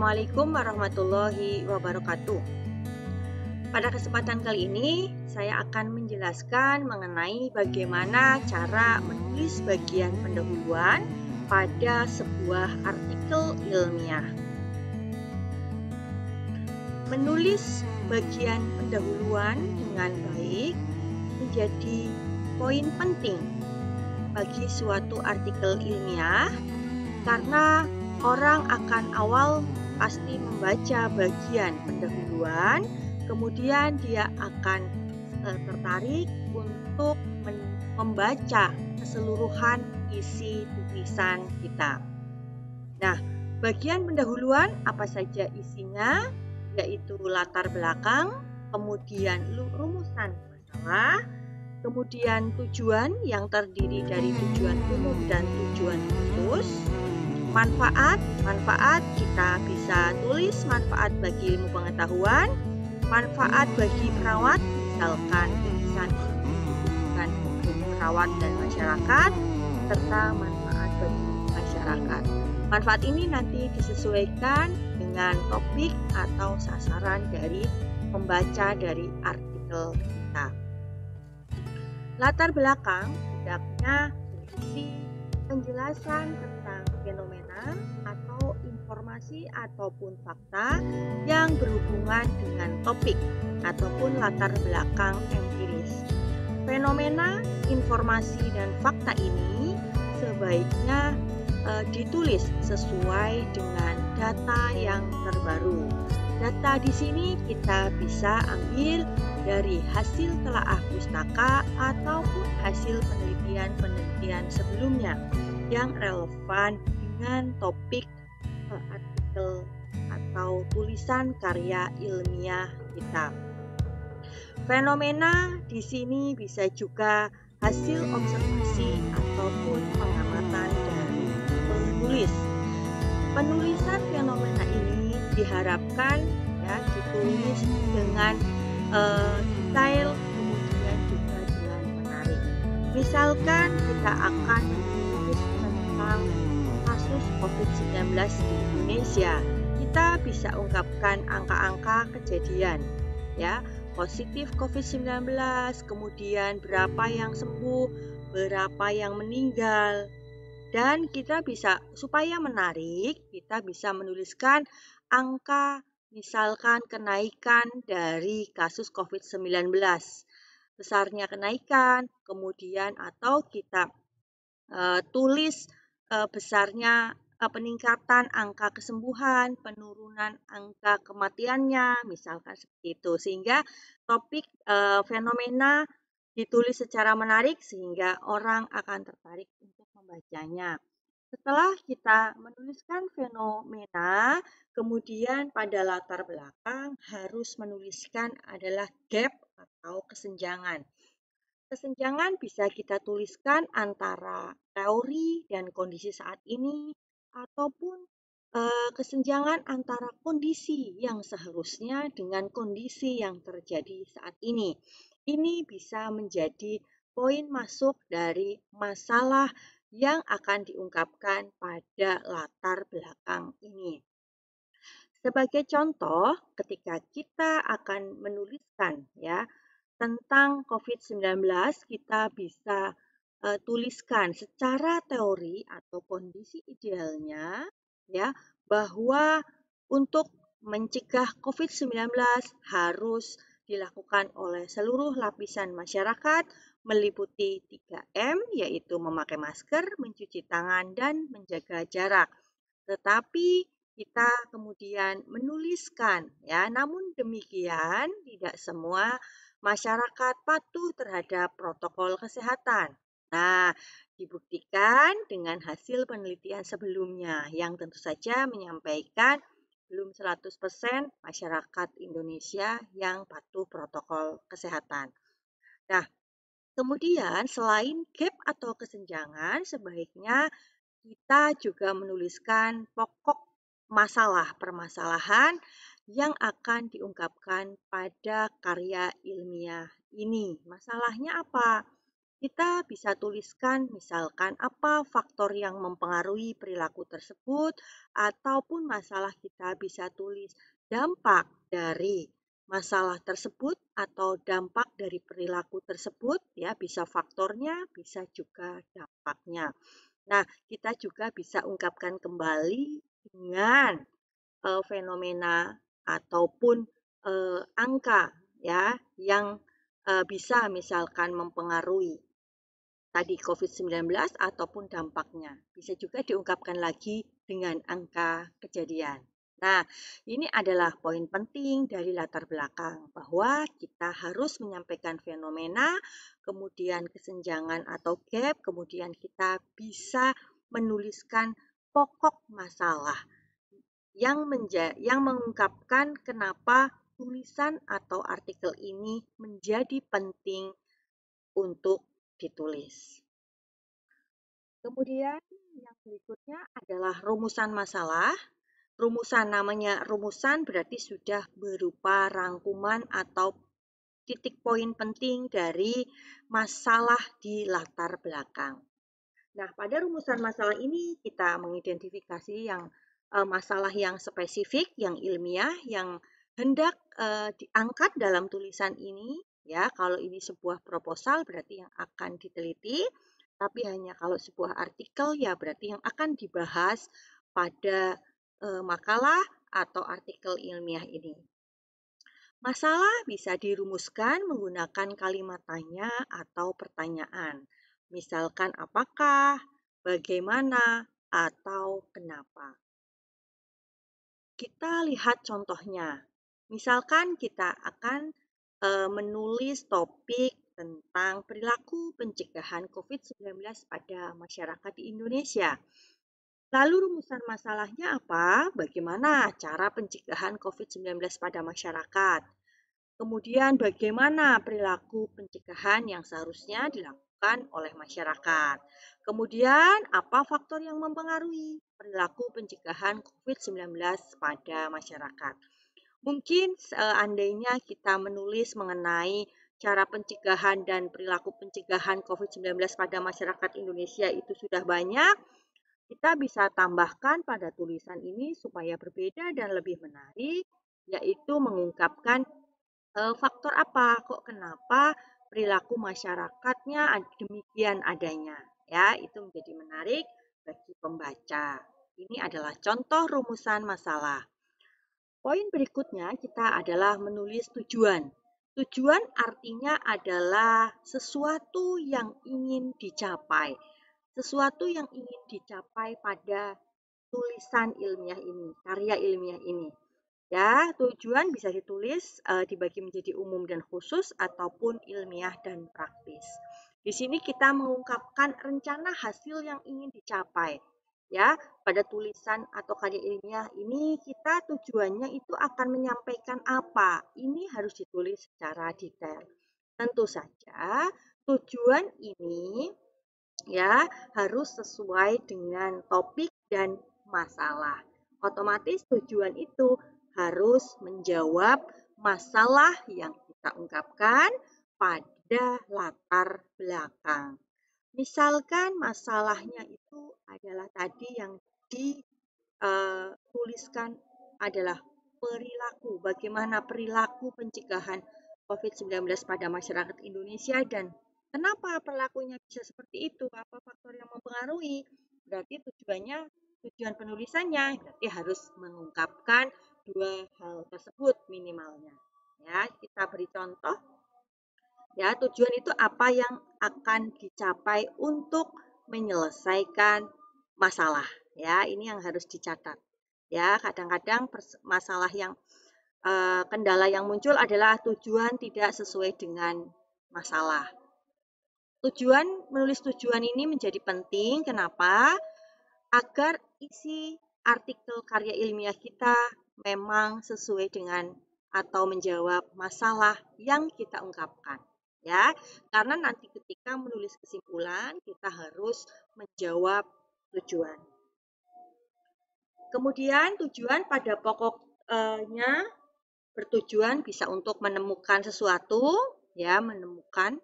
Assalamualaikum warahmatullahi wabarakatuh. Pada kesempatan kali ini, saya akan menjelaskan mengenai bagaimana cara menulis bagian pendahuluan pada sebuah artikel ilmiah. Menulis bagian pendahuluan dengan baik menjadi poin penting bagi suatu artikel ilmiah karena orang akan awal pasti membaca bagian pendahuluan, kemudian dia akan tertarik untuk membaca keseluruhan isi tulisan kita. Nah, bagian pendahuluan apa saja isinya? Yaitu latar belakang, kemudian rumusan masalah, kemudian tujuan yang terdiri dari tujuan umum dan tujuan khusus. Manfaat kita bisa tulis manfaat bagi ilmu pengetahuan, manfaat bagi perawat, misalkan tulisan bukan untuk perawat dan masyarakat, serta manfaat bagi masyarakat. Manfaat ini nanti disesuaikan dengan topik atau sasaran dari pembaca dari artikel kita. Latar belakang hendaknya berisi penjelasan tentang fenomena atau informasi ataupun fakta yang berhubungan dengan topik ataupun latar belakang empiris. Fenomena, informasi, dan fakta ini sebaiknya ditulis sesuai dengan data yang terbaru. Data di sini kita bisa ambil dari hasil telaah pustaka ataupun hasil penelitian sebelumnya yang relevan dengan topik artikel atau tulisan karya ilmiah kita. Fenomena di sini bisa juga hasil observasi ataupun pengamatan dari penulis. Penulisan fenomena ini diharapkan ditulis dengan detail, kemudian juga dengan menarik. Misalkan kita akan menulis tentang kasus COVID-19 di Indonesia, kita bisa ungkapkan angka-angka kejadian, positif COVID-19, kemudian berapa yang sembuh, berapa yang meninggal, dan kita bisa, supaya menarik, kita bisa menuliskan angka, misalkan kenaikan dari kasus COVID-19, besarnya kenaikan, kemudian atau kita tulis besarnya peningkatan angka kesembuhan, penurunan angka kematiannya, misalkan seperti itu. Sehingga topik fenomena ditulis secara menarik sehingga orang akan tertarik untuk membacanya. Setelah kita menuliskan fenomena, kemudian pada latar belakang harus menuliskan adalah gap atau kesenjangan. Kesenjangan bisa kita tuliskan antara teori dan kondisi saat ini, ataupun kesenjangan antara kondisi yang seharusnya dengan kondisi yang terjadi saat ini. Ini bisa menjadi poin masuk dari masalah yang akan diungkapkan pada latar belakang ini. Sebagai contoh, ketika kita akan menuliskan tentang COVID-19, kita bisa tuliskan secara teori atau kondisi idealnya bahwa untuk mencegah COVID-19 harus dilakukan oleh seluruh lapisan masyarakat meliputi 3M, yaitu memakai masker, mencuci tangan, dan menjaga jarak. Tetapi kita kemudian menuliskan namun demikian tidak semua masyarakat patuh terhadap protokol kesehatan. Nah, dibuktikan dengan hasil penelitian sebelumnya yang tentu saja menyampaikan belum 100% masyarakat Indonesia yang patuh protokol kesehatan. Nah, kemudian selain gap atau kesenjangan, sebaiknya kita juga menuliskan pokok permasalahan yang akan diungkapkan pada karya ilmiah ini. Masalahnya apa? Kita bisa tuliskan misalkan apa faktor yang mempengaruhi perilaku tersebut, ataupun masalah kita bisa tulis dampak dari masalah tersebut atau dampak dari perilaku tersebut, ya bisa faktornya, bisa juga dampaknya. Nah, kita juga bisa ungkapkan kembali dengan fenomena ataupun angka, ya yang bisa misalkan mempengaruhi tadi COVID-19 ataupun dampaknya. Bisa juga diungkapkan lagi dengan angka kejadian. Nah, ini adalah poin penting dari latar belakang bahwa kita harus menyampaikan fenomena, kemudian kesenjangan atau gap, kemudian kita bisa menuliskan pokok masalah yang mengungkapkan kenapa tulisan atau artikel ini menjadi penting untuk ditulis. Kemudian yang berikutnya adalah rumusan masalah. Rumusan namanya rumusan berarti sudah berupa rangkuman atau titik poin penting dari masalah di latar belakang. Nah, pada rumusan masalah ini kita mengidentifikasi yang masalah yang spesifik, yang ilmiah, yang hendak diangkat dalam tulisan ini. Ya, kalau ini sebuah proposal berarti yang akan diteliti, tapi hanya kalau sebuah artikel ya berarti yang akan dibahas pada makalah atau artikel ilmiah ini. Masalah bisa dirumuskan menggunakan kalimat tanya atau pertanyaan. Misalkan apakah, bagaimana, atau kenapa. Kita lihat contohnya. Misalkan kita akan menulis topik tentang perilaku pencegahan COVID-19 pada masyarakat di Indonesia. Lalu rumusan masalahnya apa? Bagaimana cara pencegahan COVID-19 pada masyarakat? Kemudian bagaimana perilaku pencegahan yang seharusnya dilakukan oleh masyarakat? Kemudian apa faktor yang mempengaruhi perilaku pencegahan COVID-19 pada masyarakat? Mungkin seandainya kita menulis mengenai cara pencegahan dan perilaku pencegahan COVID-19 pada masyarakat Indonesia itu sudah banyak, kita bisa tambahkan pada tulisan ini supaya berbeda dan lebih menarik, yaitu mengungkapkan faktor apa, kok kenapa perilaku masyarakatnya demikian adanya. Ya, itu menjadi menarik bagi pembaca. Ini adalah contoh rumusan masalah. Poin berikutnya kita adalah menulis tujuan. Tujuan artinya adalah sesuatu yang ingin dicapai. Sesuatu yang ingin dicapai pada tulisan ilmiah ini, karya ilmiah ini. Ya, tujuan bisa ditulis dibagi menjadi umum dan khusus ataupun ilmiah dan praktis. Di sini kita mengungkapkan rencana hasil yang ingin dicapai. Ya, pada tulisan atau karya ilmiah ini kita tujuannya itu akan menyampaikan apa? Ini harus ditulis secara detail. Tentu saja tujuan ini ya harus sesuai dengan topik dan masalah. Otomatis tujuan itu harus menjawab masalah yang kita ungkapkan pada latar belakang. Misalkan masalahnya itu adalah tadi yang dituliskan adalah perilaku, bagaimana perilaku pencegahan COVID-19 pada masyarakat Indonesia dan kenapa perilakunya bisa seperti itu, apa faktor yang mempengaruhi. Berarti tujuan penulisannya berarti harus mengungkapkan dua hal tersebut minimalnya. Ya, kita beri contoh. Ya, tujuan itu apa yang akan dicapai untuk menyelesaikan masalah. Ya, ini yang harus dicatat. Ya, kadang-kadang masalah yang kendala yang muncul adalah tujuan tidak sesuai dengan masalah. Menulis tujuan ini menjadi penting. Kenapa? Agar isi artikel karya ilmiah kita memang sesuai dengan atau menjawab masalah yang kita ungkapkan. Ya, karena nanti ketika menulis kesimpulan kita harus menjawab tujuan. Kemudian tujuan pada pokoknya bertujuan bisa untuk menemukan sesuatu, ya, menemukan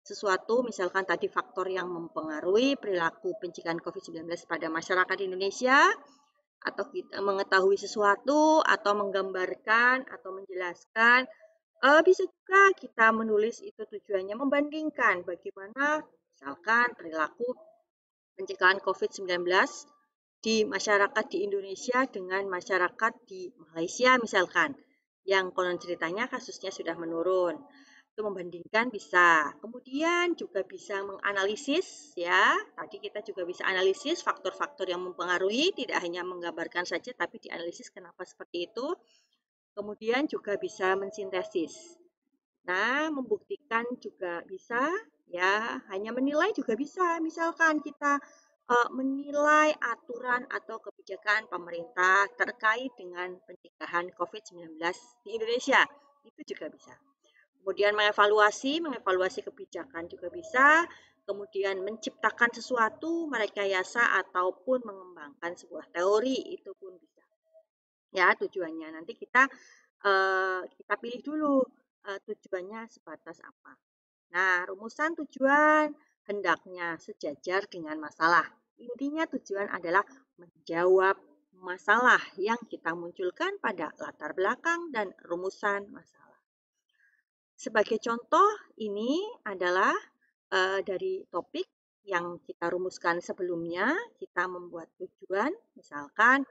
sesuatu, misalkan tadi faktor yang mempengaruhi perilaku pencegahan COVID-19 pada masyarakat Indonesia, atau kita mengetahui sesuatu, atau menggambarkan, atau menjelaskan. Bisa juga kita menulis itu tujuannya membandingkan bagaimana misalkan perilaku pencegahan COVID-19 di masyarakat di Indonesia dengan masyarakat di Malaysia misalkan, yang konon ceritanya kasusnya sudah menurun. Itu membandingkan bisa. Kemudian juga bisa menganalisis ya. Tadi kita juga bisa analisis faktor-faktor yang mempengaruhi, tidak hanya menggambarkan saja tapi dianalisis kenapa seperti itu. Kemudian juga bisa mensintesis. Nah, membuktikan juga bisa, ya, hanya menilai juga bisa. Misalkan kita menilai aturan atau kebijakan pemerintah terkait dengan pencegahan COVID-19 di Indonesia, itu juga bisa. Kemudian mengevaluasi kebijakan juga bisa. Kemudian menciptakan sesuatu, merekayasa ataupun mengembangkan sebuah teori, itu pun bisa. Ya, tujuannya nanti kita pilih dulu tujuannya sebatas apa. Nah, rumusan tujuan hendaknya sejajar dengan masalah. Intinya tujuan adalah menjawab masalah yang kita munculkan pada latar belakang dan rumusan masalah. Sebagai contoh, ini adalah dari topik yang kita rumuskan sebelumnya. Kita membuat tujuan, misalkan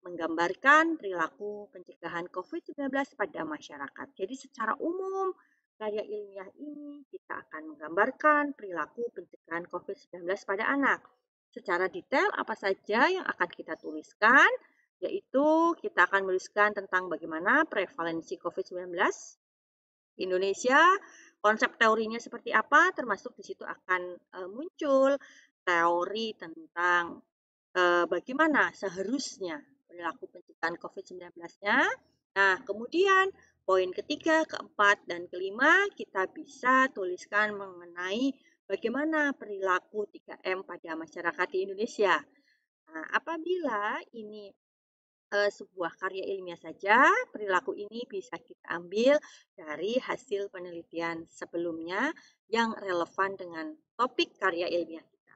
menggambarkan perilaku pencegahan COVID-19 pada masyarakat. Jadi secara umum, karya ilmiah ini kita akan menggambarkan perilaku pencegahan COVID-19 pada anak. Secara detail apa saja yang akan kita tuliskan, yaitu kita akan menuliskan tentang bagaimana prevalensi COVID-19 di Indonesia, konsep teorinya seperti apa, termasuk di situ akan muncul teori tentang bagaimana seharusnya perilaku pencegahan COVID-19-nya. Nah, kemudian poin ketiga, keempat, dan kelima kita bisa tuliskan mengenai bagaimana perilaku 3M pada masyarakat di Indonesia. Nah, apabila ini sebuah karya ilmiah saja, perilaku ini bisa kita ambil dari hasil penelitian sebelumnya yang relevan dengan topik karya ilmiah kita.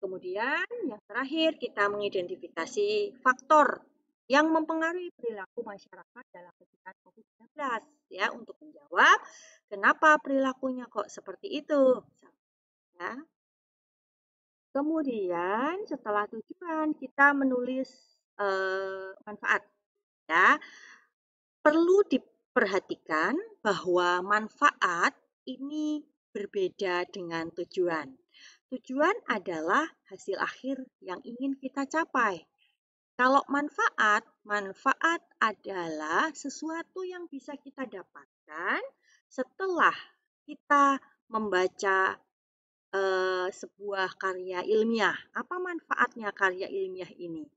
Kemudian yang terakhir kita mengidentifikasi faktor yang mempengaruhi perilaku masyarakat dalam pencegahan COVID-19 ya, untuk menjawab kenapa perilakunya kok seperti itu. Ya. Kemudian setelah tujuan kita menulis manfaat ya. Perlu diperhatikan bahwa manfaat ini berbeda dengan tujuan. Tujuan adalah hasil akhir yang ingin kita capai. Kalau manfaat adalah sesuatu yang bisa kita dapatkan setelah kita membaca sebuah karya ilmiah. Apa manfaatnya karya ilmiah ini?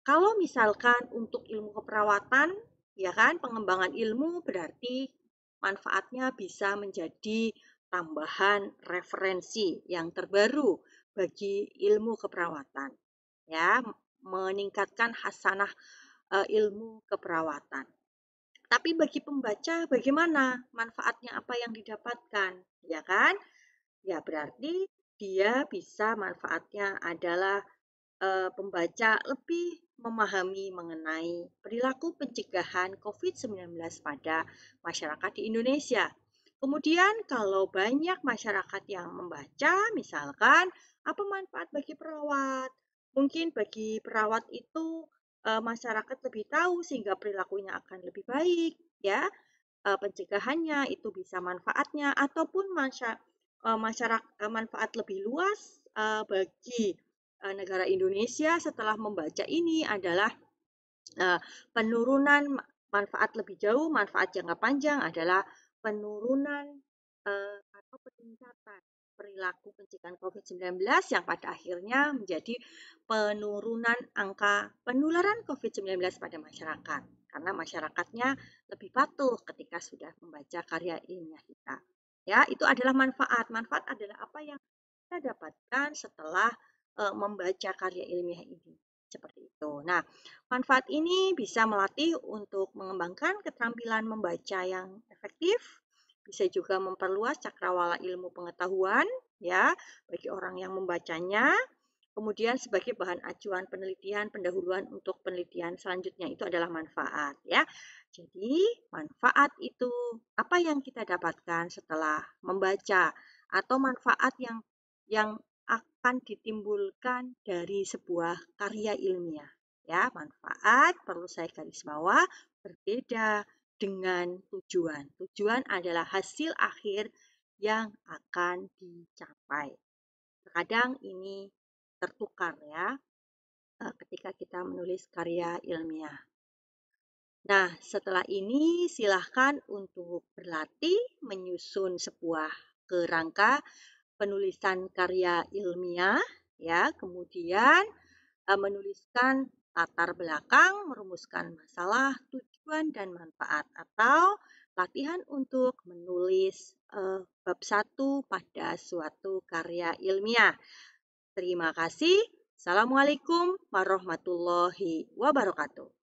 Kalau misalkan untuk ilmu keperawatan, ya kan, pengembangan ilmu berarti manfaatnya bisa menjadi tambahan referensi yang terbaru bagi ilmu keperawatan. Ya, meningkatkan hasanah ilmu keperawatan. Tapi bagi pembaca bagaimana manfaatnya apa yang didapatkan, ya kan? Ya berarti dia bisa manfaatnya adalah pembaca lebih memahami mengenai perilaku pencegahan COVID-19 pada masyarakat di Indonesia. Kemudian kalau banyak masyarakat yang membaca, misalkan apa manfaat bagi perawat? Mungkin bagi perawat itu masyarakat lebih tahu sehingga perilakunya akan lebih baik, ya. Pencegahannya itu bisa manfaatnya ataupun masyarakat manfaat lebih luas bagi negara Indonesia setelah membaca ini adalah penurunan manfaat lebih jauh, manfaat jangka panjang adalah penurunan atau peningkatan perilaku pencegahan COVID-19 yang pada akhirnya menjadi penurunan angka penularan COVID-19 pada masyarakat. Karena masyarakatnya lebih patuh ketika sudah membaca karya ilmiah kita. Ya, itu adalah manfaat. Manfaat adalah apa yang kita dapatkan setelah membaca karya ilmiah ini. Seperti itu. Nah, manfaat ini bisa melatih untuk mengembangkan keterampilan membaca yang efektif, bisa juga memperluas cakrawala ilmu pengetahuan ya bagi orang yang membacanya. Kemudian sebagai bahan acuan penelitian pendahuluan untuk penelitian selanjutnya itu adalah manfaat ya. Jadi manfaat itu apa yang kita dapatkan setelah membaca atau manfaat yang akan ditimbulkan dari sebuah karya ilmiah. Ya, manfaat perlu saya garis bawah berbeda dengan tujuan. Tujuan adalah hasil akhir yang akan dicapai. Terkadang ini tertukar ya ketika kita menulis karya ilmiah. Nah, setelah ini silahkan untuk berlatih menyusun sebuah kerangka penulisan karya ilmiah ya, kemudian menuliskan latar belakang, merumuskan masalah, tujuan dan manfaat atau latihan untuk menulis bab 1 pada suatu karya ilmiah. Terima kasih. Assalamualaikum warahmatullahi wabarakatuh.